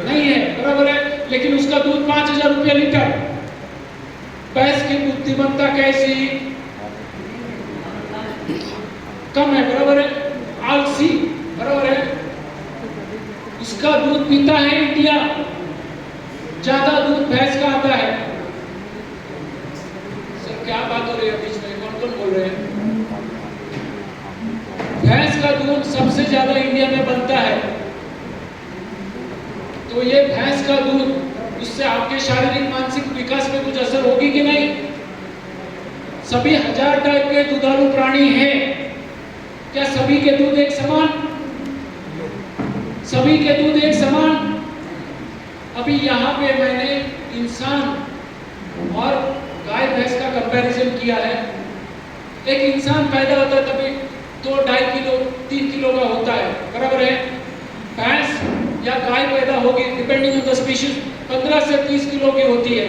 नहीं है, बराबर है, लेकिन उसका दूध 5,000 रुपया लीटर। भैंस की बुद्धिमत्ता कैसी, कम है, बराबर है, आलसी, बराबर है, उसका दूध पीता है इंडिया, ज्यादा दूध भैंस का आता है। सर क्या बात हो रही है बीच में, कौन कौन बोल रहे हैं? भैंस का दूध सबसे ज्यादा इंडिया में बनता है। तो ये भैंस का दूध, उससे आपके शारीरिक मानसिक विकास में कुछ असर होगी कि नहीं? सभी 1000 टाइप के दुधारू प्राणी हैं, क्या सभी के दूध एक समान? सभी के दूध एक समान? अभी यहाँ पे मैंने इंसान और गाय भैंस का कंपैरिजन किया है। एक इंसान पैदा होता है तभी 2-2.5 किलो 3 किलो का होता है, बराबर है। भैंस या गाय पैदा होगी डिपेंडिंग ऑन द स्पीशीज 15 से 30 किलो की होती है।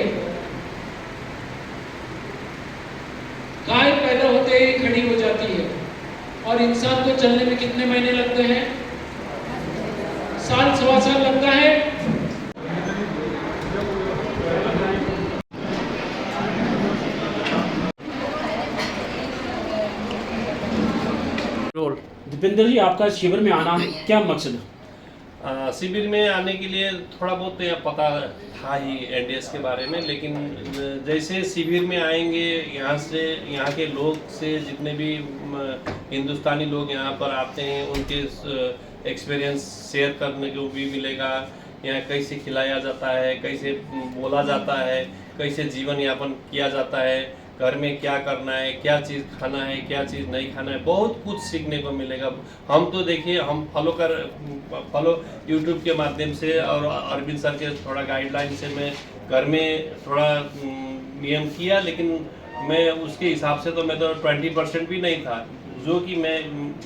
गाय पैदा होते ही खड़ी हो जाती है, और इंसान को चलने में कितने महीने लगते हैं? 1 सवा साल लगता है। दीपेंद्र जी, आपका शिविर में आना क्या मकसद? शिविर में आने के लिए थोड़ा बहुत तो पता था ही एनडीएस के बारे में, लेकिन जैसे शिविर में आएंगे यहाँ के लोग से जितने भी हिंदुस्तानी लोग यहाँ पर आते हैं उनके एक्सपीरियंस शेयर करने को भी मिलेगा। यहाँ कैसे खिलाया जाता है, कैसे बोला जाता है, कैसे जीवन यापन किया जाता है, घर में क्या करना है, क्या चीज़ खाना है, क्या चीज़ नहीं खाना है, बहुत कुछ सीखने को मिलेगा। हम तो देखिए हम फॉलो यूट्यूब के माध्यम से और अरविंद सर के थोड़ा गाइडलाइन से मैं घर में थोड़ा नियम किया, लेकिन मैं उसके हिसाब से तो मैं तो 20% भी नहीं था जो कि मैं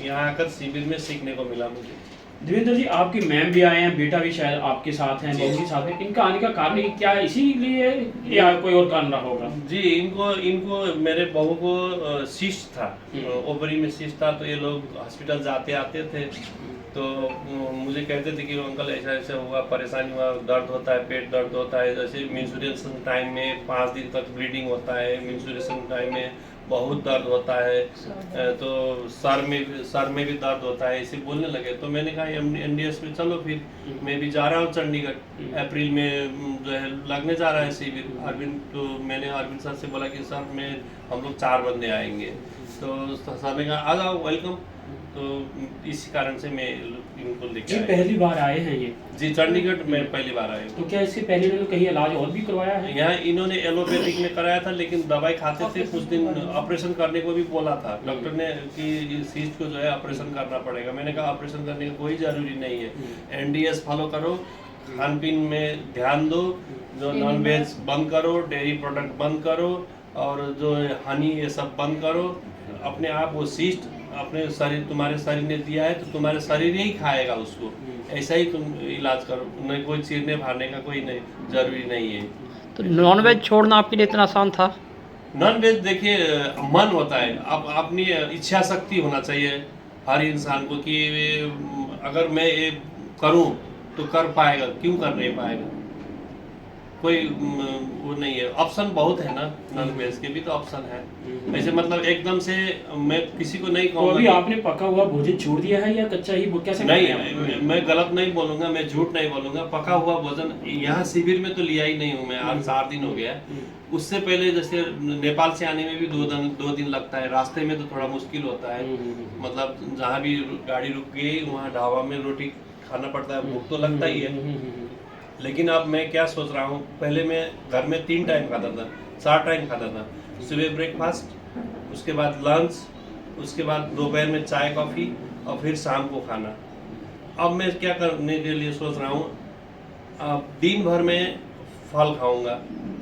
यहाँ आकर शिविर में सीखने को मिला मुझे। देवेंद्र जी, आपकी मैम भी आए हैं, बेटा भी शायद आपके साथ हैं, बहू के साथ है, इनका आने का कारण क्या इसीलिए या कोई और कारण रहा होगा? जी, इनको मेरे बहू को सिस्ट था, ओवरी में सिस्ट था, तो ये लोग हॉस्पिटल जाते आते थे, तो मुझे कहते थे कि अंकल ऐसा ऐसा हुआ, परेशानी हुआ, दर्द होता है, पेट दर्द होता है, जैसे मेंस्ट्रुएशन टाइम में 5 दिन तक ब्लीडिंग होता है, मेंस्ट्रुएशन टाइम में बहुत दर्द होता है, तो सर में भी दर्द होता है, इसे बोलने लगे। तो मैंने कहा एनडीएस में चलो, फिर मैं भी जा रहा हूँ चंडीगढ़, अप्रैल में जो है लगने जा रहा है शिविर। तो मैंने अरविंद सर से बोला कि सर हम लोग 4 बंदे आएंगे, तो सर ने कहा आ जाओ, वेलकम। तो इसी कारण से मैं इनको लेके आया। पहली बार आए हैं ये? जी, चंडीगढ़ में पहली बार आए। तो क्या इससे पहले इन्होंने कहीं इलाज और भी करवाया है? यहाँ इन्होंने एलोपैथिक में कराया था, लेकिन दवाई खाते थे, कुछ दिन ऑपरेशन करने को भी बोला था डॉक्टर ने कि सीस्ट को जो है ऑपरेशन करना पड़ेगा। मैंने कहा ऑपरेशन करने की कोई ज़रूरी नहीं है, एनडीएस फॉलो करो, खान पीन में ध्यान दो, जो नॉन वेज बंद करो, डेयरी प्रोडक्ट बंद करो, और जो हनी ये सब बंद करो। अपने आप वो सीस्ट अपने शरीर, तुम्हारे शरीर ने दिया है तो तुम्हारे शरीर ही खाएगा उसको, ऐसा ही तुम इलाज करो, नहीं कोई चीरने भारने का कोई नहीं जरूरी नहीं है। तो नॉनवेज छोड़ना आपके लिए इतना आसान था? नॉनवेज देखिए मन होता है, अब अपनी इच्छा शक्ति होना चाहिए हर इंसान को कि अगर मैं ये करूं तो कर पाएगा, क्यों कर नहीं पाएगा। कोई वो नहीं है। ऑप्शन बहुत है ना, नॉन वेज के भी तो ऑप्शन है। ऐसे मतलब एकदम से मैं किसी को नहीं तो कहूँगा। अभी आपने पका हुआ भोजन छोड़ दिया है या कच्चा ही कैसे? नहीं, मैं गलत नहीं बोलूँगा, मैं झूठ नहीं बोलूँगा। पका हुआ भोजन यहाँ शिविर में तो लिया ही नहीं हूँ मैं, आज 4 दिन हो गया है। उससे पहले जैसे नेपाल से आने में भी 2 दिन लगता है, रास्ते में तो थोड़ा मुश्किल होता है। मतलब जहाँ भी गाड़ी रुक गई वहाँ ढाबा में रोटी खाना पड़ता है, भूख तो लगता ही है। लेकिन अब मैं क्या सोच रहा हूँ, पहले मैं घर में 3 टाइम खाता था, 4 टाइम खाता था। सुबह ब्रेकफास्ट, उसके बाद लंच, उसके बाद दोपहर में चाय कॉफ़ी और फिर शाम को खाना। अब मैं क्या करने के लिए सोच रहा हूँ, अब दिन भर में फल खाऊंगा,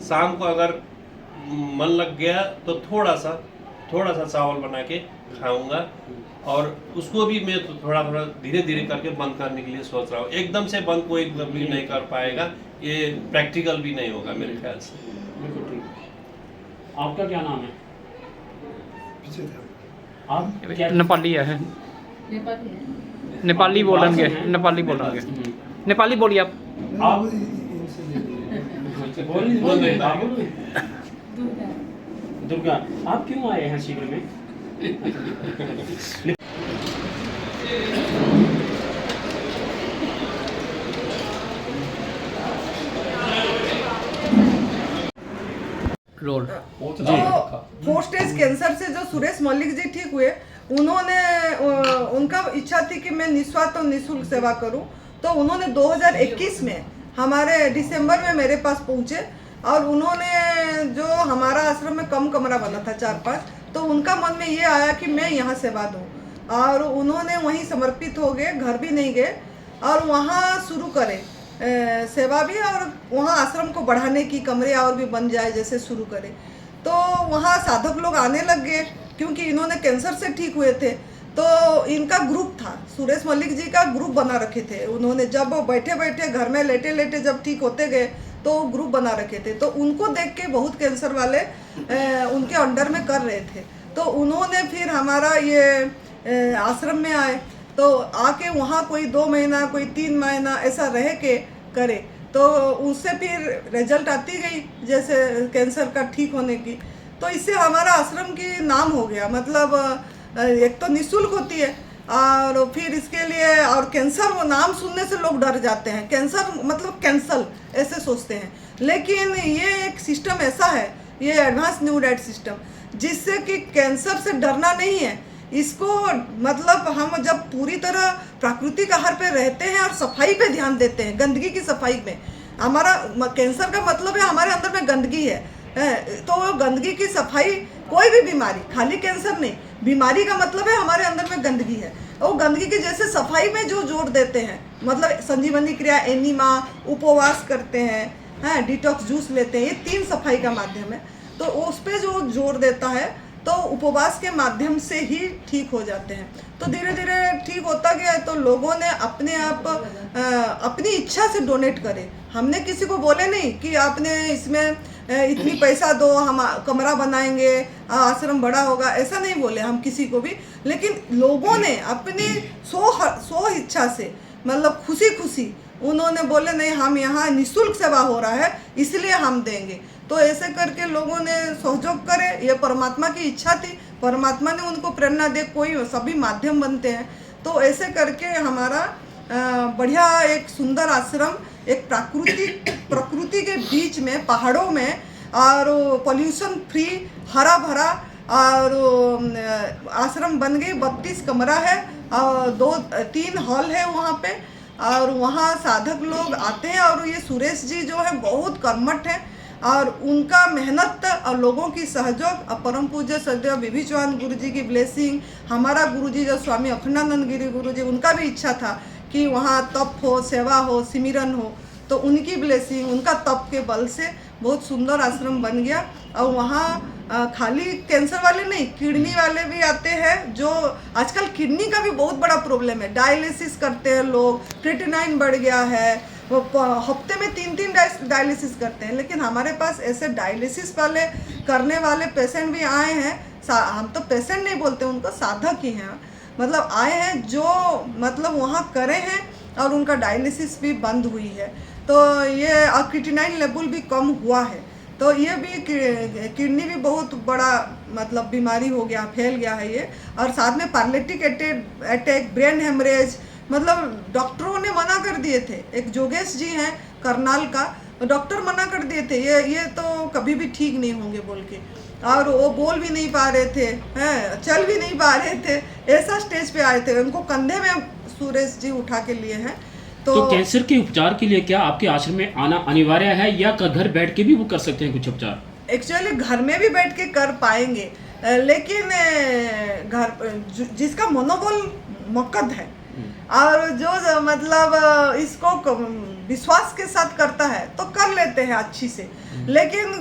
शाम को अगर मन लग गया तो थोड़ा सा चावल बना के खाऊंगा, और उसको भी मैं थोड़ा धीरे धीरे करके बंद करने के लिए सोच रहा हूँ। एकदम से बंद कोई भी नहीं कर पाएगा, ये प्रैक्टिकल भी नहीं होगा मेरे ख्याल से। बिल्कुल ठीक। आपका क्या नाम है? आप क्या? नेपाली है, नेपाली है। नेपाली बोलेंगे, नेपाली बोलेंगे, नेपाली बोलिए आप। बोल दुर्गा, आप क्यों आए हैं शिविर में? रोल फोर स्टेज कैंसर से जो सुरेश मल्लिक जी ठीक हुए, उन्होंने उनका इच्छा थी कि मैं निस्वार्थ और निःशुल्क सेवा करूं, तो उन्होंने 2021 में हमारे दिसंबर में मेरे पास पहुंचे, और उन्होंने जो हमारा आश्रम में कम कमरा बना था 4-5, तो उनका मन में ये आया कि मैं यहाँ सेवा दूँ, और उन्होंने वहीं समर्पित हो गए, घर भी नहीं गए और वहाँ शुरू करें सेवा भी, और वहाँ आश्रम को बढ़ाने की, कमरे और भी बन जाए जैसे शुरू करें। तो वहाँ साधक लोग आने लग गए, क्योंकि इन्होंने कैंसर से ठीक हुए थे। तो इनका ग्रुप था, सुरेश मल्लिक जी का ग्रुप बना रखे थे उन्होंने। जब बैठे बैठे घर में लेटे लेटे जब ठीक होते गए तो ग्रुप बना रखे थे, तो उनको देख के बहुत कैंसर वाले उनके अंडर में कर रहे थे। तो उन्होंने फिर हमारा ये आश्रम में आए, तो आके वहाँ कोई 2 महीना, कोई 3 महीना ऐसा रह के करे, तो उससे फिर रिजल्ट आती गई जैसे कैंसर का ठीक होने की। तो इससे हमारा आश्रम की नाम हो गया। मतलब एक तो निःशुल्क होती है, और फिर इसके लिए, और कैंसर, वो नाम सुनने से लोग डर जाते हैं, कैंसर मतलब कैंसल ऐसे सोचते हैं। लेकिन ये एक सिस्टम ऐसा है, ये एडवांस न्यू डाइट सिस्टम, जिससे कि कैंसर से डरना नहीं है। इसको मतलब हम जब पूरी तरह प्राकृतिक आहार पे रहते हैं और सफाई पे ध्यान देते हैं, गंदगी की सफाई में, हमारा कैंसर का मतलब है हमारे अंदर में गंदगी है, तो गंदगी की सफाई, कोई भी बीमारी, खाली कैंसर नहीं, बीमारी का मतलब है हमारे अंदर में गंदगी है, और गंदगी की जैसे सफाई में जो जोर देते हैं, मतलब संजीवनी क्रिया, एनिमा, उपवास करते हैं, डिटॉक्स जूस लेते हैं, ये 3 सफाई का माध्यम है। तो उस पर जो जोर देता है, तो उपवास के माध्यम से ही ठीक हो जाते हैं। तो धीरे धीरे ठीक होता गया, तो लोगों ने अपने आप अपनी इच्छा से डोनेट करे। हमने किसी को बोले नहीं कि आपने इसमें इतनी पैसा दो, हम कमरा बनाएंगे, आश्रम बड़ा होगा, ऐसा नहीं बोले हम किसी को भी। लेकिन लोगों ने अपनी सो इच्छा से, मतलब खुशी खुशी उन्होंने बोले नहीं, हम यहाँ निःशुल्क सेवा हो रहा है इसलिए हम देंगे। तो ऐसे करके लोगों ने सहयोग करे, ये परमात्मा की इच्छा थी, परमात्मा ने उनको प्रेरणा दे, कोई सभी माध्यम बनते हैं। तो ऐसे करके हमारा बढ़िया एक सुंदर आश्रम, एक प्रकृति के बीच में, पहाड़ों में, और पॉल्यूशन फ्री, हरा भरा, और आश्रम बन गई। 32 कमरा है, और 2-3 हॉल है वहाँ पे, और वहाँ साधक लोग आते हैं। और ये सुरेश जी जो है बहुत कर्मठ है, और उनका मेहनत और लोगों की सहयोग, और परम पूज्य सदैव बीबी चौहान गुरु जी की ब्लेसिंग, हमारा गुरु जी जो स्वामी अखंडानंद गिरी गुरु जी, उनका भी इच्छा था कि वहाँ तप हो, सेवा हो, सिमरन हो, तो उनकी ब्लेसिंग, उनका तप के बल से बहुत सुंदर आश्रम बन गया। और वहाँ खाली कैंसर वाले नहीं, किडनी वाले भी आते हैं, जो आजकल किडनी का भी बहुत बड़ा प्रॉब्लम है, डायलिसिस करते हैं लोग, क्रिएटिनाइन बढ़ गया है, हफ्ते में 3-3 डायलिसिस करते हैं। लेकिन हमारे पास ऐसे डायलिसिस वाले करने वाले पेशेंट भी आए हैं, हम तो पेशेंट नहीं बोलते उनको, साधक ही हैं, मतलब आए हैं जो मतलब वहाँ करे हैं, और उनका डायलिसिस भी बंद हुई है। तो ये क्रिएटिनिन लेवल भी कम हुआ है, तो ये भी किडनी भी बहुत बड़ा मतलब बीमारी हो गया, फैल गया है ये। और साथ में पैरालिटिक अटैक, ब्रेन हेमरेज, मतलब डॉक्टरों ने मना कर दिए थे। एक जोगेश जी हैं करनाल का, डॉक्टर मना कर दिए थे ये तो कभी भी ठीक नहीं होंगे बोल के, और वो बोल भी नहीं पा रहे थे, हैं, चल भी नहीं पा रहे थे, ऐसा स्टेज पे आए थे। उनको कंधे में सुरेश जी उठा के लिए हैं। तो कैंसर के उपचार के लिए क्या आपके आश्रम में आना अनिवार्य है या घर बैठ के भी वो कर सकते हैं कुछ उपचार? एक्चुअली घर में भी बैठ के कर पाएंगे, लेकिन जिसका मनोबल मक्कद है और जो मतलब इसको विश्वास के साथ करता है तो कर लेते हैं अच्छी से। लेकिन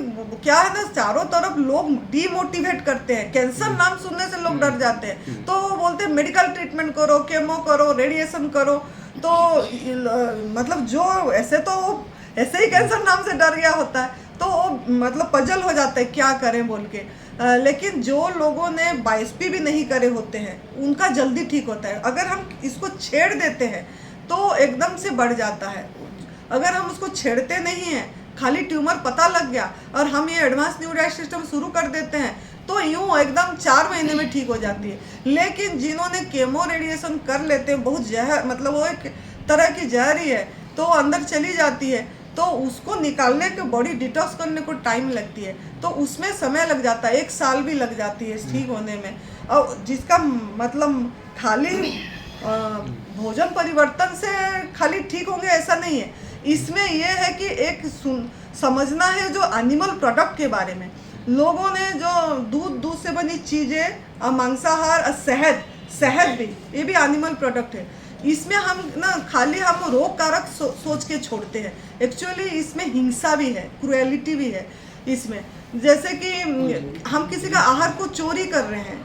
क्या है ना, चारों तरफ लोग डीमोटिवेट करते हैं, कैंसर नाम सुनने से लोग डर जाते हैं, तो वो बोलते हैं मेडिकल ट्रीटमेंट करो, केमो करो, रेडिएशन करो। तो मतलब जो ऐसे ही कैंसर नाम से डर गया होता है, तो वो मतलब पजल हो जाता है क्या करें बोल के। लेकिन जो लोगों ने बायोप्सी भी नहीं करे होते हैं उनका जल्दी ठीक होता है। अगर हम इसको छेड़ देते हैं तो एकदम से बढ़ जाता है। अगर हम उसको छेड़ते नहीं हैं, खाली ट्यूमर पता लग गया और हम ये एडवांस न्यू डाइट सिस्टम शुरू कर देते हैं तो यूँ एकदम 4 महीने में ठीक हो जाती है। लेकिन जिन्होंने केमो रेडिएशन कर लेते हैं, बहुत जहर, मतलब वो एक तरह की जहर ही है, तो अंदर चली जाती है, तो उसको निकालने के, बॉडी डिटॉक्स करने को टाइम लगती है, तो उसमें समय लग जाता है, 1 साल भी लग जाती है ठीक होने में। और जिसका मतलब खाली भोजन परिवर्तन से खाली ठीक होंगे ऐसा नहीं है। इसमें यह है कि एक समझना है जो एनिमल प्रोडक्ट के बारे में। लोगों ने जो दूध से बनी चीज़ें और मांसाहार और शहद भी, ये भी एनिमल प्रोडक्ट है। इसमें हम ना खाली हम रोग कारक सोच के छोड़ते हैं, एक्चुअली इसमें हिंसा भी है, क्रूएलिटी भी है इसमें। जैसे कि हम किसी का आहार को चोरी कर रहे हैं,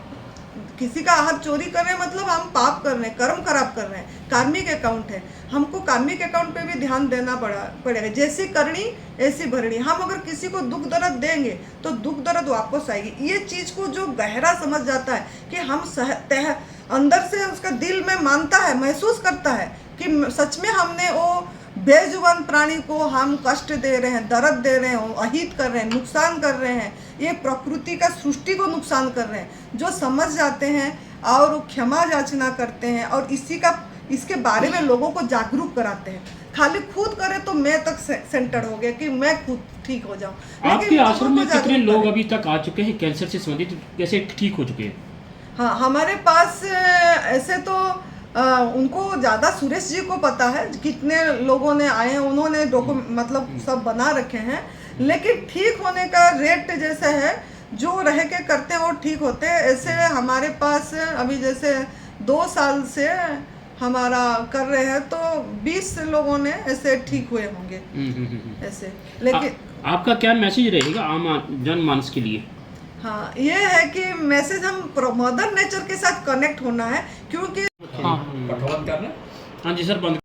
किसी का आहार चोरी कर रहे हैं मतलब हम पाप कर रहे हैं, कर्म खराब कर रहे हैं। कार्मिक अकाउंट है, हमको कार्मिक अकाउंट पे भी ध्यान देना पड़ेगा। जैसी करनी ऐसी भरनी। हम अगर किसी को दुख दर्द देंगे तो दुख दर्द वापस आएगी। ये चीज़ को जो गहरा समझ जाता है कि हम अंदर से उसका दिल में मानता है, महसूस करता है कि सच में हमने वो बेजुबान प्राणी को हम कष्ट दे रहे हैं, दर्द दे रहे हैं, अहित कर रहे हैं, नुकसान कर रहे हैं, ये प्रकृति का सृष्टि को नुकसान कर रहे हैं। जो समझ जाते हैं और वो क्षमा याचना करते हैं और इसके बारे में लोगों को जागरूक कराते हैं। खाली खुद करे तो मैं तक सेंटर हो गया कि मैं खुद ठीक हो जाऊं। आपके आश्रम में कितने लोग अभी तक आ चुके हैं कैंसर से संबंधित, कैसे ठीक हो चुके हैं? हाँ, हमारे पास ऐसे तो उनको ज़्यादा सुरेश जी को पता है कितने लोगों ने आए हैं, उन्होंने मतलब सब बना रखे हैं। लेकिन ठीक होने का रेट जैसे है, जो रह के करते हैं वो ठीक होते हैं। ऐसे हमारे पास अभी जैसे 2 साल से हमारा कर रहे हैं तो 20 लोगों ने ऐसे ठीक हुए होंगे ऐसे। लेकिन आपका क्या मैसेज रहेगा आम जनमानस के लिए? हाँ, ये है कि मैसेज हम मदर नेचर के साथ कनेक्ट होना है, क्योंकि हाँ जी सर, बंद